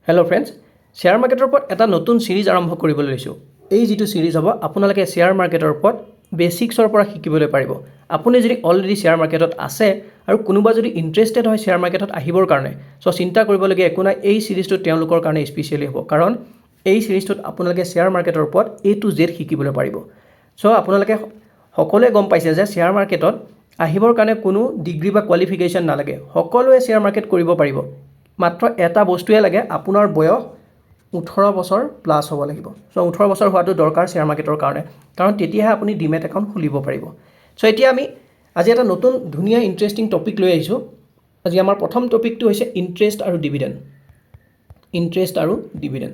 Hello' friends, share মাৰ্কেটৰ ওপৰত এটা নতুন সিৰিজ আৰম্ভ কৰিবলৈ লৈছোঁ। এই যিটো সিৰিজ হ'ব আপোনালোকে শ্বেয়াৰ মাৰ্কেটৰ ওপৰত বেচিক্সৰ পৰা শিকিবলৈ পাৰিব। আপুনি যদি অলৰেডি শ্বেয়াৰ মাৰ্কেটত আছে আৰু কোনোবা যদি ইণ্টাৰেষ্টেড হয় শ্বেয়াৰ মাৰ্কেটত আহিবৰ কাৰণে, চিন্তা কৰিবলগীয়া একো নাই। এই সিৰিজটো তেওঁলোকৰ কাৰণে স্পেচিয়েলি হ'ব, কাৰণ এই সিৰিজটোত আপোনালোকে শ্বেয়াৰ মাৰ্কেটৰ ওপৰত A to Z শিকিবলৈ পাৰিব। আপোনালোকে সকলোৱে গম পাইছে যে শ্বেয়াৰ মাৰ্কেটত আহিবৰ কাৰণে কোনো ডিগ্ৰী বা কোৱালিফিকেশ্যন নালাগে। সকলোৱে শ্বেয়াৰ মাৰ্কেট কৰিব পাৰিব। মাত্ৰ এটা বস্তুৱে লাগে, আপোনাৰ বয়স 18 বছৰ প্লাছ হ'ব লাগিব। 18 বছৰ হোৱাটো দৰকাৰ শ্বেয়াৰ মাৰ্কেটৰ কাৰণে, কাৰণ তেতিয়াহে আপুনি ডিমেট একাউণ্ট খুলিব পাৰিব। এতিয়া আমি আজি এটা নতুন ধুনীয়া ইণ্টাৰেষ্টিং টপিক লৈ আহিছোঁ। আজি আমাৰ প্ৰথম টপিকটো হৈছে ইণ্টাৰেষ্ট আৰু ডিভিডেণ্ড। ইণ্টাৰেষ্ট আৰু ডিভিডেণ্ড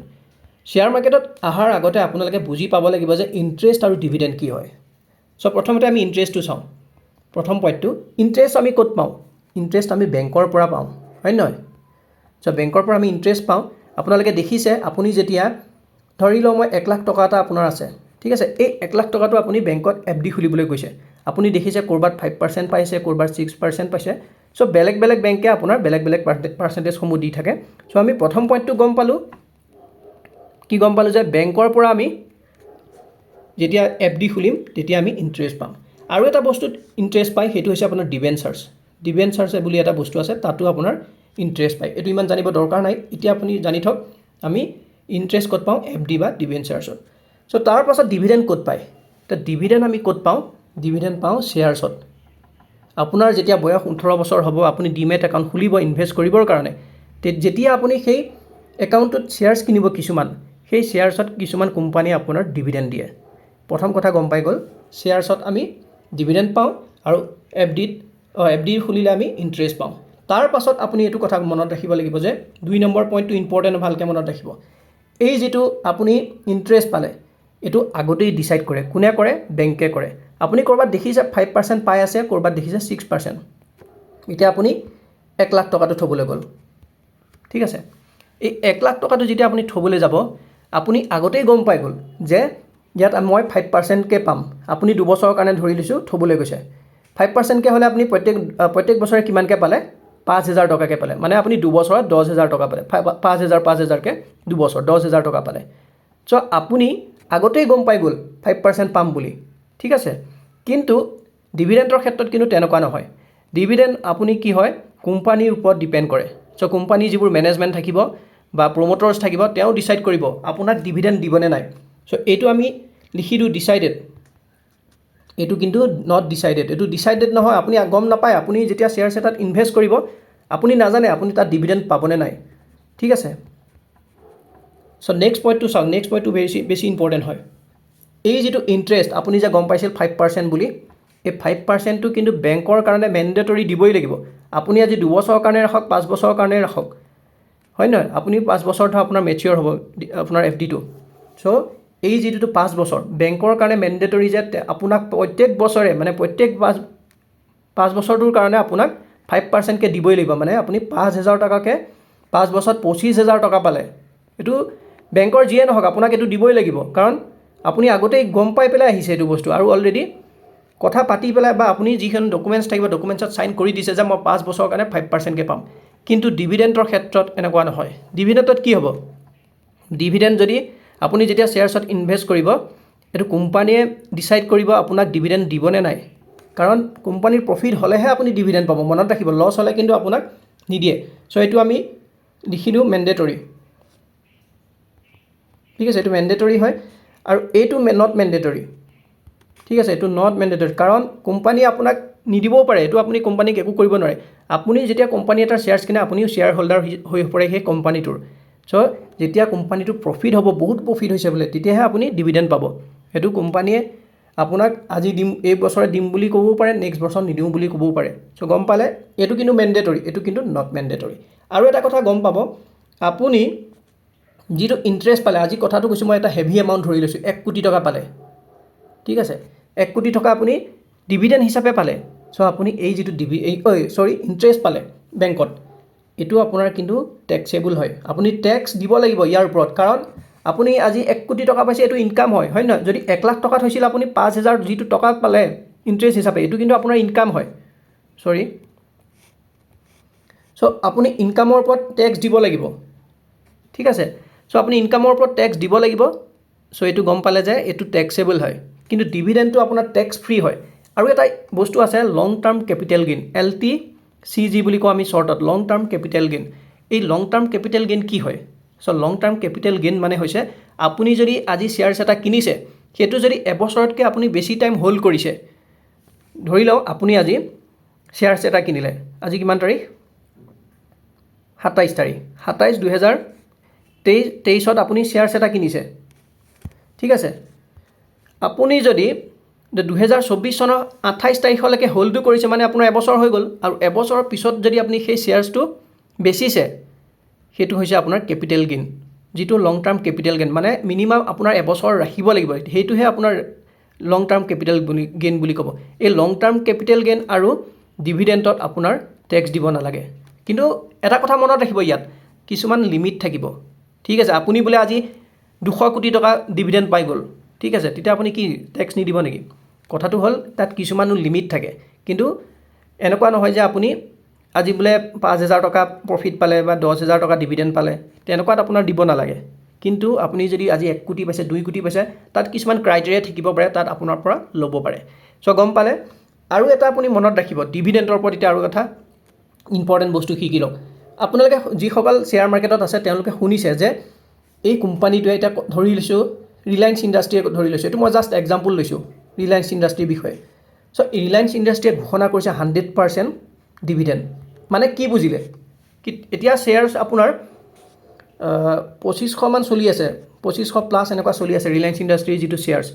শ্বেয়াৰ মাৰ্কেটত অহাৰ আগতে আপোনালোকে বুজি পাব লাগিব যে ইণ্টাৰেষ্ট আৰু ডিভিডেণ্ড কি হয়। প্ৰথমতে আমি ইণ্টাৰেষ্টটো চাওঁ। প্ৰথম পইণ্টটো, ইণ্টাৰেষ্ট আমি ক'ত পাওঁ? ইণ্টাৰেষ্ট আমি বেংকৰ পৰা পাওঁ, হয় নহয়? বেংকৰ পৰা আমি ইণ্টাৰেষ্ট পাওঁ। আপোনালোকে দেখিছে, আপুনি যেতিয়া ধৰি লওঁ মই 1 লাখ টকা এটা আপোনাৰ আছে, ঠিক আছে। এই 1 লাখ টকাটো আপুনি বেংকত FD খুলিবলৈ গৈছে। আপুনি দেখিছে ক'ৰবাত 5% পাইছে, ক'ৰবাত 6% পাইছে। বেলেগ বেলেগ বেংকে আপোনাৰ বেলেগ বেলেগ পাৰ্চেণ্টেজসমূহ দি থাকে। আমি প্ৰথম পইণ্টটো গম পালোঁ, কি গম পালোঁ যে বেংকৰ পৰা আমি যেতিয়া FD খুলিম তেতিয়া আমি ইণ্টাৰেষ্ট পাম। আৰু এটা বস্তুত ইণ্টাৰেষ্ট পায়, সেইটো হৈছে আপোনাৰ ডিবেঞ্চাৰ্ছ। ডিবেঞ্চাৰ্ছ বুলি এটা বস্তু আছে, তাতো আপোনাৰ ইণ্টাৰেষ্ট পায়। এইটো ইমান জানিব দৰকাৰ নাই, এতিয়া আপুনি জানি থওক আমি ইণ্টাৰেষ্ট ক'ত পাওঁ, FD বা ডিবেঞ্চাৰ্ছত। তাৰপাছত ডিভিডেণ্ড ক'ত পায়? ডিভিডেণ্ড আমি ক'ত পাওঁ? ডিভিডেণ্ড পাওঁ শ্বেয়াৰ্ছত। আপোনাৰ যেতিয়া বয়স 18 বছৰ হ'ব, আপুনি ডিমেট একাউণ্ট খুলিব ইনভেষ্ট কৰিবৰ কাৰণে, যেতিয়া আপুনি সেই একাউণ্টটোত শ্বেয়াৰ্ছ কিনিব কিছুমান, সেই শ্বেয়াৰ্ছত কিছুমান কোম্পানীয়ে আপোনাৰ ডিভিডেণ্ড দিয়ে। প্ৰথম কথা গম পাই গ'ল, শ্বেয়াৰ্ছত আমি ডিভিডেণ্ড পাওঁ আৰু FD খুলিলে আমি ইণ্টাৰেষ্ট পাওঁ। তাৰ পাছত আপুনি এইটো কথা মনত ৰাখিব লাগিব যে 2 নম্বৰ পইণ্টটো ইম্পৰ্টেণ্ট, ভালকৈ মনত ৰাখিব। এই যিটো আপুনি ইণ্টাৰেষ্ট পালে, এইটো আগতেই ডিচাইড কৰে। কোনে কৰে? বেংকে কৰে। আপুনি ক'ৰবাত দেখিছে 5% পাই আছে, ক'ৰবাত দেখিছে 6%। এতিয়া আপুনি 1 লাখ টকাটো থ'বলৈ গ'ল, ঠিক আছে। এই 1 লাখ টকাটো যেতিয়া আপুনি থ'বলৈ যাব, আপুনি আগতেই গম পাই গ'ল যে ইয়াত মই 5%কৈ পাম। আপুনি 2 বছৰৰ কাৰণে ধৰি লৈছোঁ থ'বলৈ গৈছে। 5%কৈ হ'লে আপুনি প্ৰত্যেক বছৰে কিমানকৈ পালে? 5,000 টকাকৈ পালে। মানে আপুনি 2 বছৰত 10,000 টকা পালে। 5,000কৈ 2 বছৰ 10,000 টকা পালে। আপুনি আগতেই গম পাই গ'ল 5% পাম বুলি, ঠিক আছে। কিন্তু ডিভিডেণ্ডৰ ক্ষেত্ৰত কিন্তু তেনেকুৱা নহয়। ডিভিডেণ্ড আপুনি কি হয়, কোম্পানীৰ ওপৰত ডিপেণ্ড কৰে। কোম্পানী যিবোৰ মেনেজমেণ্ট থাকিব বা প্ৰমোটাৰ্ছ থাকিব, তেওঁ ডিচাইড কৰিব আপোনাক ডিভিডেণ্ড দিবনে নাই। এইটো আমি লিখি দিওঁ ডিচাইডেড। এইটো কিন্তু নট ডিচাইডেড। এইটো ডিচাইডেড নহয়, আপুনি গম নাপায়। আপুনি যেতিয়া শ্বেয়াৰ্ছ এটাত ইনভেষ্ট কৰিব, আপুনি নাজানে আপুনি তাত ডিভিডেণ্ড পাবনে নাই, ঠিক আছে। নেক্সট পইণ্টটো চাওক। নেক্সট পইণ্টটো বেছি ইম্পৰ্টেণ্ট হয়। এই যিটো ইণ্টাৰেষ্ট আপুনি যে গম পাইছিল 5% বুলি, এই 5%টো কিন্তু বেংকৰ কাৰণে মেণ্ডেটৰী দিবই লাগিব। আপুনি আজি 2 বছৰৰ কাৰণে ৰাখক, 5 বছৰৰ কাৰণে ৰাখক, হয় নহয়। আপুনি 5 বছৰ ধৰক আপোনাৰ মেচিয়ৰ হ'ব আপোনাৰ FDটো। এই যিটো 5 বছৰ বেংকৰ কাৰণে মেণ্ডেটৰী যে আপোনাক প্ৰত্যেক বছৰে, মানে প্ৰত্যেক 5 বছৰটোৰ কাৰণে আপোনাক 5%কৈ দিবই লাগিব। মানে আপুনি 5,000 টকাকৈ 5 বছৰত 25,000 টকা পালে, এইটো বেংকৰ যিয়ে নহওক আপোনাক এইটো দিবই লাগিব। কাৰণ আপুনি আগতেই গম পাই পেলাই আহিছে এইটো বস্তু, আৰু অলৰেডি কথা পাতি পেলাই বা আপুনি যিখন ডকুমেণ্টছ থাকিব, ডকুমেণ্টছত চাইন কৰি দিছে যে মই 5 বছৰৰ কাৰণে 5%কৈ পাম। কিন্তু ডিভিডেণ্ডৰ ক্ষেত্ৰত এনেকুৱা নহয়। ডিভিডেণ্ডত কি হ'ব? ডিভিডেণ্ড যদি আপুনি যেতিয়া শ্বেয়াৰ্ছত ইনভেষ্ট কৰিব, এইটো কোম্পানীয়ে ডিচাইড কৰিব আপোনাক ডিভিডেণ্ড দিবনে নাই। কাৰণ কোম্পানীৰ প্ৰফিট হ'লেহে আপুনি ডিভিডেণ্ড পাব, মনত ৰাখিব। লছ হ'লে কিন্তু আপোনাক নিদিয়ে। এইটো আমি লিখি দিওঁ মেণ্ডেটৰী, ঠিক আছে। এইটো মেণ্ডেটৰী হয় আৰু এইটো নট মেণ্ডেটৰী, ঠিক আছে। এইটো নট মেণ্ডেটৰী, কাৰণ কোম্পানীয়ে আপোনাক নিদিবও পাৰে। এইটো আপুনি কোম্পানীক একো কৰিব নোৱাৰে। আপুনি যেতিয়া কোম্পানী এটাৰ শ্বেয়াৰ্ছ কিনে, আপুনিও শ্বেয়াৰ হোল্ডাৰ হৈ পৰে সেই কোম্পানীটোৰ। যেতিয়া কোম্পানীটোৰ প্ৰফিট হ'ব, বহুত প্ৰফিট হৈছে বোলে, তেতিয়াহে আপুনি ডিভিডেণ্ড পাব। সেইটো কোম্পানীয়ে আপোনাক আজি দিম, এই বছৰে দিম বুলি ক'বও পাৰে, নেক্সট বছৰ নিদিওঁ বুলি ক'বও পাৰে। গম পালে? এইটো কিন্তু মেণ্ডেটৰী, এইটো কিন্তু নট মেণ্ডেটৰী। আৰু এটা কথা গম পাব, আপুনি যিটো ইণ্টাৰেষ্ট পালে, আজি কথাটো কৈছোঁ মই, এটা হেভি এমাউণ্ট ধৰি লৈছোঁ, 1 কোটি টকা পালে, ঠিক আছে। 1 কোটি টকা আপুনি ডিভিডেণ্ড হিচাপে পালে। আপুনি এই যিটো ইণ্টাৰেষ্ট পালে বেংকত, এইটো আপোনাৰ কিন্তু টেক্সেবল হয়। আপুনি টেক্স দিব লাগিব ইয়াৰ ওপৰত, কাৰণ আপুনি আজি 1 কোটি টকা পাইছে, এইটো ইনকাম হয়, হয় নহয়। যদি 1 লাখ টকা থৈছিল, আপুনি 5,000 যিটো টকা পালে ইণ্টাৰেষ্ট হিচাপে, এইটো কিন্তু আপোনাৰ ইনকাম হয়। আপুনি ইনকামৰ ওপৰত টেক্স দিব লাগিব। ঠিক আছে। চ' আপুনি ইনকামৰ ওপৰত টেক্স দিব লাগিব। চ' এইটো গম পালে যে এইটো টেক্সেবল হয়, কিন্তু ডিভিডেণ্ডটো আপোনাৰ টেক্স ফ্ৰী হয়। আৰু এটা বস্তু আছে লং টাৰ্ম কেপিটেল গেইন, LTCG বুলি কওঁ আমি শ্বৰ্টত, লং টাৰ্ম কেপিটেল গেইন। এই লং টাৰ্ম কেপিটেল গেইন কি হয়? চ' লং টাৰ্ম কেপিটেল গেইন মানে হৈছে আপুনি যদি আজি শ্বেয়াৰ্ছ এটা কিনিছে, সেইটো যদি এবছৰতকৈ আপুনি বেছি টাইম হোল্ড কৰিছে, ধৰি লওক আপুনি আজি শ্বেয়াৰ্ছ এটা কিনিলে, আজি কিমান তাৰিখ? 27 তাৰিখ, 27/2023 আপুনি শ্বেয়াৰ্ছ এটা কিনিছে, ঠিক আছে। আপুনি যদি 2024 চনৰ 28 তাৰিখলৈকে হোল্ডটো কৰিছে, মানে আপোনাৰ এবছৰ হৈ গ'ল, আৰু এবছৰৰ পিছত যদি আপুনি সেই শ্বেয়াৰ্ছটো বেচিছে, সেইটো হৈছে আপোনাৰ কেপিটেল গেইন, যিটো লং টাৰ্ম কেপিটেল গেইন, মানে মিনিমাম আপোনাৰ এবছৰ ৰাখিব লাগিব, সেইটোহে আপোনাৰ লং টাৰ্ম কেপিটেল গেইন বুলি ক'ব। এই লং টাৰ্ম কেপিটেল গেইন আৰু ডিভিডেণ্ডত আপোনাৰ টেক্স দিব নালাগে। কিন্তু এটা কথা মনত ৰাখিব, ইয়াত কিছুমান লিমিট থাকিব, ঠিক আছে। আপুনি বোলে আজি 200 কোটি টকা ডিভিডেণ্ড পাই গ'ল, ঠিক আছে, তেতিয়া আপুনি কি টেক্স নিদিব নেকি? কথাটো হ'ল তাত কিছুমান লিমিট থাকে, কিন্তু এনেকুৱা নহয় যে আপুনি আজি বোলে 5,000 টকা প্ৰফিট পালে বা 10,000 টকা ডিভিডেণ্ড পালে, তেনেকুৱাত আপোনাৰ দিব নালাগে। কিন্তু আপুনি যদি আজি 1 কোটি পাইছে, 2 কোটি পাইছে, তাত কিছুমান ক্ৰাইটেৰিয়া থাকিব পাৰে, তাত আপোনাৰ পৰা ল'ব পাৰে। চ' গম পালে। আৰু এটা আপুনি মনত ৰাখিব, ডিভিডেণ্ডৰ ওপৰত এতিয়া আৰু এটা ইম্পৰ্টেণ্ট বস্তু শিকি লওক। আপোনালোকে যিসকল শ্বেয়াৰ মাৰ্কেটত আছে, তেওঁলোকে শুনিছে যে এই কোম্পানীটোৱে, এতিয়া ধৰি লৈছোঁ ৰিলায়েন্স ইণ্ডাষ্ট্ৰীয়ে ধৰি লৈছোঁ, এইটো মই জাষ্ট এক্সাম্পল লৈছোঁ ৰিলায়েন্স ইণ্ডাষ্ট্ৰীৰ বিষয়ে। চ' ৰিলায়েন্স ইণ্ডাষ্ট্ৰীয়ে ঘোষণা কৰিছে 100% ডিভিডেণ্ড। মানে কি বুজিলে? এতিয়া শ্বেয়াৰ্ছ আপোনাৰ 2500 মান চলি আছে, 2500 প্লাছ এনেকুৱা চলি আছে ৰিলায়েন্স ইণ্ডাষ্ট্ৰীৰ যিটো শ্বেয়াৰ্ছ।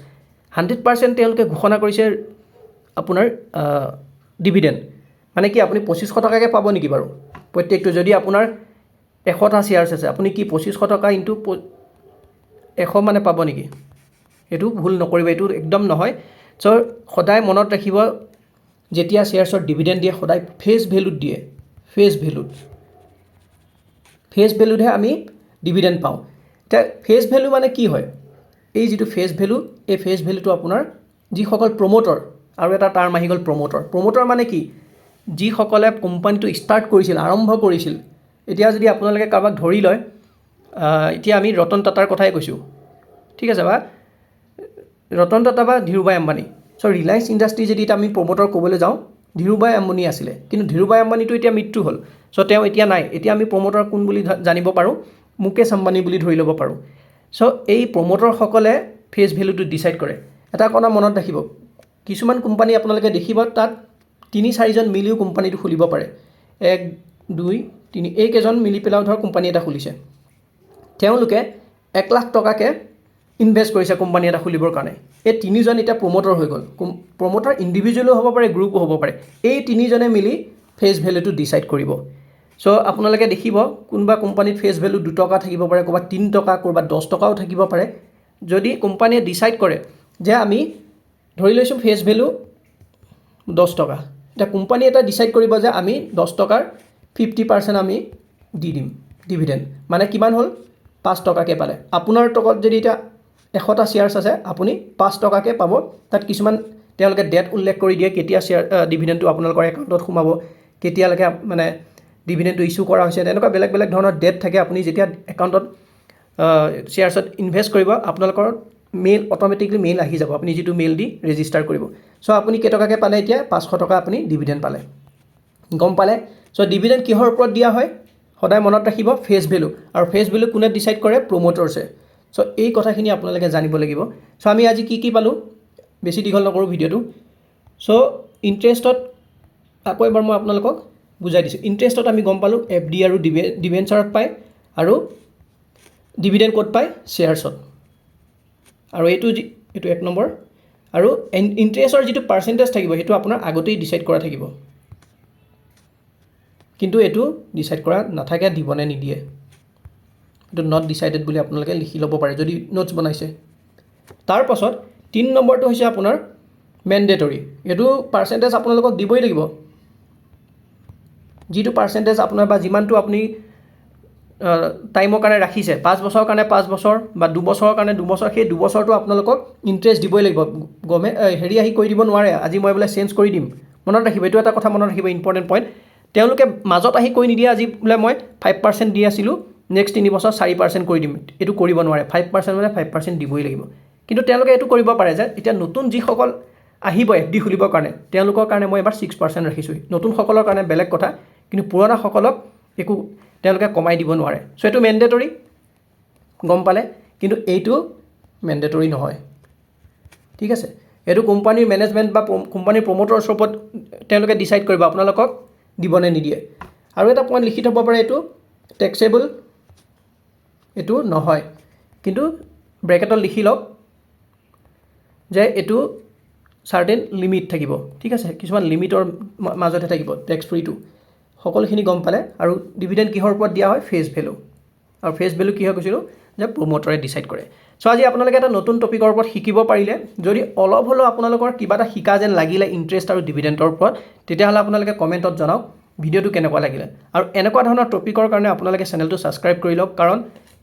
100% তেওঁলোকে ঘোষণা কৰিছে আপোনাৰ ডিভিডেণ্ড। মানে কি আপুনি 2500 টকাকৈ পাব নেকি বাৰু প্ৰত্যেকটো? যদি আপোনাৰ 100টা শ্বেয়াৰ্ছ আছে, আপুনি কি 2500 টকা ইনটু 100 মানে পাব নেকি? এইটো ভুল নকৰিব, এইটো একদম নহয়। চ' সদায় মনত ৰাখিব, যেতিয়া শ্বেয়াৰ্ছৰ ডিভিডেণ্ড দিয়ে, সদায় ফেচ ভেলুত দিয়ে, ফেচ ভেলুতহে আমি ডিভিডেণ্ড পাওঁ। এতিয়া ফেচ ভেলু মানে কি হয়? এই যিটো ফেচ ভেলু, এই ফেচ ভেলুটো আপোনাৰ যিসকল প্ৰমোটৰ, আৰু এটা টাৰ্ম আহি গ'ল প্ৰমোটৰ মানে কি? যিসকলে কোম্পানীটো ষ্টাৰ্ট কৰিছিল, আৰম্ভ কৰিছিল। এতিয়া যদি আপোনালোকে কাৰোবাক ধৰি লয়, এতিয়া আমি ৰতন টাটাৰ কথাই কৈছোঁ, ঠিক আছে, বা ৰতন টাটা বা ধীৰুভাই আম্বানী। চ' ৰিলায়েন্স ইণ্ডাষ্ট্ৰী যদি এতিয়া আমি প্ৰমোটৰ ক'বলৈ যাওঁ, ধীৰুভাই আম্বানী আছিলে, কিন্তু ধীৰুভাই আম্বানীটো এতিয়া মৃত্যু হ'ল। চ' তেওঁ এতিয়া নাই। এতিয়া আমি প্ৰমোটৰ কোন বুলি জানিব পাৰোঁ? মুকেশ আম্বানী বুলি ধৰি ল'ব পাৰোঁ। চ' এই প্ৰমোটৰসকলে ফেচ ভেলুটো ডিচাইড কৰে। এটা কথা মনত ৰাখিব, কিছুমান কোম্পানী আপোনালোকে দেখিব, তাত 3-4জন মিলিও কোম্পানীটো খুলিব পাৰে। 1, 2, 3 এইকেইজন মিলি পেলাইও ধৰক কোম্পানী এটা খুলিছে। তেওঁলোকে 1 লাখ টকাকৈ ইনভেষ্ট কৰিছে কোম্পানী এটা খুলিবৰ কাৰণে। এই 3জন এতিয়া প্ৰমোটৰ হৈ গ'ল। প্ৰমোটৰ ইণ্ডিভিজুৱেলো হ'ব পাৰে, গ্ৰুপো হ'ব পাৰে। এই 3জনে মিলি ফেচ ভেলুটো ডিচাইড কৰিব। চ' আপোনালোকে দেখিব, কোনোবা কোম্পানীত ফেচ ভেলু 2 টকা থাকিব পাৰে, ক'ৰবাত 3 টকা, ক'ৰবাত 10 টকাও থাকিব পাৰে। যদি কোম্পানীয়ে ডিচাইড কৰে যে আমি ধৰি লৈছোঁ ফেচ ভেলু 10 টকা, এতিয়া কোম্পানী এটা ডিচাইড কৰিব যে আমি 10 টকাৰ 50% আমি দি দিম ডিভিডেণ্ড। মানে কিমান হ'ল? 5 টকাকৈ পালে। আপোনাৰ টকত যদি এতিয়া 100টা শ্বেয়াৰ্ছ আছে, আপুনি 5 টকাকৈ পাব। তাত কিছুমান তেওঁলোকে ডেট উল্লেখ কৰি দিয়ে, কেতিয়া ডিভিডেণ্ডটো আপোনালোকৰ একাউণ্টত সোমাব, কেতিয়ালৈকে মানে ডিভিডেণ্ডটো ইছ্যু কৰা হৈছে, তেনেকুৱা বেলেগ বেলেগ ধৰণৰ ডেট থাকে। আপুনি যেতিয়া একাউণ্টত শ্বেয়াৰ্ছত ইনভেষ্ট কৰিব, আপোনালোকৰ মেইল অট'মেটিকলি মেইল আহি যাব, আপুনি যিটো মেইল দি ৰেজিষ্টাৰ কৰিব। চ' আপুনি কেইটকাকৈ পালে? এতিয়া 500 টকা আপুনি ডিভিডেণ্ড পালে। গম পালে? চ' ডিভিডেণ্ড কিহৰ ওপৰত দিয়া হয়? সদায় মনত ৰাখিব, ফেচ ভেলু। আৰু ফেচ ভেলু কোনে ডিচাইড কৰে? প্ৰমোটৰছে। চ' এই কথাখিনি আপোনালোকে জানিব লাগিব। চ' আমি আজি কি পালোঁ? বেছি দীঘল নকৰোঁ ভিডিঅ'টো। চ' ইণ্টাৰেষ্টত আকৌ এবাৰ মই আপোনালোকক বুজাই দিছোঁ। ইণ্টাৰেষ্টত আমি গম পালোঁ FD আৰু ডিবেঞ্চাৰত পায়, আৰু ডিভিডেণ্ড ক'ত পায়? শ্বেয়াৰ্ছত। আৰু এইটো 1 নম্বৰ। আৰু ইণ্টাৰেষ্টৰ যিটো পাৰ্চেণ্টেজ থাকিব, সেইটো আপোনাৰ আগতেই ডিচাইড কৰা থাকিব, কিন্তু এইটো ডিচাইড কৰা নাথাকে, দিবনে নিদিয়ে। এইটো নট ডিচাইডেড বুলি আপোনালোকে লিখি ল'ব পাৰে যদি নোটছ বনাইছে। তাৰপাছত 3 নম্বৰটো হৈছে আপোনাৰ মেণ্ডেটৰী। এইটো পাৰ্চেণ্টেজ আপোনালোকক দিবই লাগিব। যিটো পাৰ্চেণ্টেজ আপোনাৰ বা যিমানটো আপুনি টাইমৰ কাৰণে ৰাখিছে, 5 বছৰৰ কাৰণে 5 বছৰ বা 2 বছৰৰ কাৰণে 2 বছৰ, সেই 2 বছৰটো আপোনালোকক ইণ্টাৰেষ্ট দিবই লাগিব। হেৰি আহি কৰি দিব নোৱাৰে, আজি মই বোলে চেঞ্জ কৰি দিম। মনত ৰাখিব, এইটো এটা কথা মনত ৰাখিব, ইম্পৰ্টেণ্ট পইণ্ট। তেওঁলোকে মাজত আহি কৈ নিদিয়ে, আজি বোলে মই 5% দি আছিলোঁ, নেক্সট 3 বছৰ 4% কৰি দিম, এইটো কৰিব নোৱাৰে। 5% মানে 5% দিবই লাগিব। কিন্তু তেওঁলোকে এইটো কৰিব পাৰে যে এতিয়া নতুন যিসকল আহিব FD খুলিবৰ কাৰণে তেওঁলোকৰ কাৰণে মই এবাৰ 6% ৰাখিছোঁ। নতুনসকলৰ কাৰণে বেলেগ কথা, কিন্তু পুৰণাসকলক একো তেওঁলোকে কমাই দিব নোৱাৰে। চ' এইটো মেণ্ডেটৰী, গম পালে, কিন্তু এইটো মেণ্ডেটৰী নহয়, ঠিক আছে। এইটো কোম্পানীৰ মেনেজমেণ্ট বা কোম্পানীৰ প্ৰমোটৰছৰ ওপৰত তেওঁলোকে ডিচাইড কৰিব আপোনালোকক দিবনে নিদিয়ে। আৰু এটা পইণ্ট লিখি থ'ব পাৰে, এইটো টেক্সেবল এইটো নহয়, কিন্তু ব্ৰেকেটত লিখি লওক যে এইটো চাৰ্টেন লিমিট থাকিব, ঠিক আছে। কিছুমান লিমিটৰ মাজতহে থাকিব টেক্স ফ্ৰীটো। সকলোখিনি গম পালে। আৰু ডিভিডেণ্ড কিহৰ ওপৰত দিয়া হয়? Face value. আৰু ফেচ ভেলু কি হয় কৈছিলোঁ যে প্ৰমোটৰে ডিচাইড কৰে। চ' আজি আপোনালোকে এটা নতুন টপিকৰ ওপৰত শিকিব পাৰিলে। যদি অলপ হ'লেও আপোনালোকৰ কিবা এটা শিকা যেন লাগিলে ইণ্টাৰেষ্ট আৰু ডিভিডেণ্ডৰ ওপৰত, তেতিয়াহ'লে আপোনালোকে কমেণ্টত জনাওক ভিডিঅ'টো কেনেকুৱা লাগিলে। আৰু এনেকুৱা ধৰণৰ টপিকৰ কাৰণে আপোনালোকে চেনেলটো ছাবস্ক্ৰাইব কৰি লওক, কাৰণ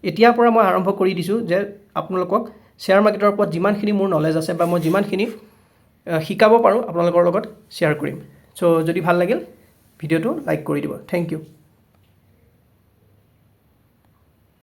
এতিয়াৰ পৰা মই আৰম্ভ কৰি দিছোঁ যে আপোনালোকক শ্বেয়াৰ মাৰ্কেটৰ ওপৰত যিমানখিনি মোৰ নলেজ আছে বা মই যিমানখিনি শিকাব পাৰোঁ আপোনালোকৰ লগত শ্বেয়াৰ কৰিম। চ' যদি ভাল লাগিল ভিডিঅ'টো লাইক কৰি দিব। Thank U.